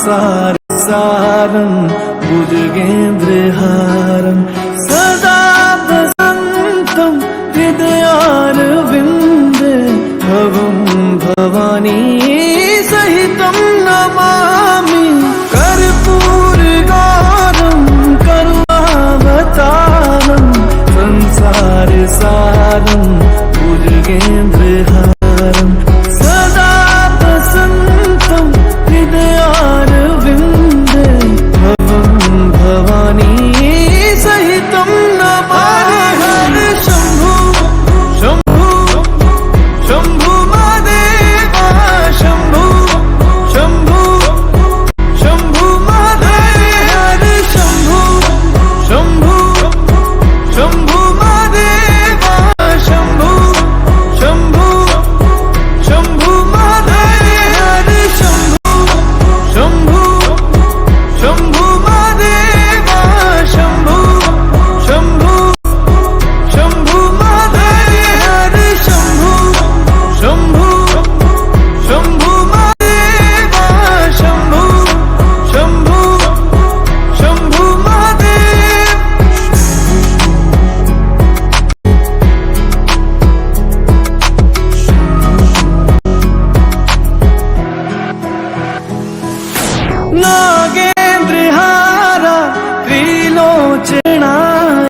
संसारसारं भुजगेन्द्रहारं सदा वसन्तं हृदयारविन्दे भवं भवानी सहितं नमामि कर्पूरगौरं करुणावतारं संसारसारं भुजगेन्द्रहारं सदा वसन्तं हृदयारविन्दे भवं भवानी सहितं नमामि हर शम्भु शम्भु शम्भु महादेवा शम्भु शम्भु शम्भु महादेव हर शम्भु शम्भु शम्भु महादेवा शम्भु शम्भु शम्भु महादेव हर शम्भु शम्भु शम्भु महादेवा शम्भु शम्भु शम्भु महादेव हर शम्भु शम्भु शम्भु महादेवा शम्भु शम्भु शम्भु महादेव नागेन्द्रहारा त्रिलोचन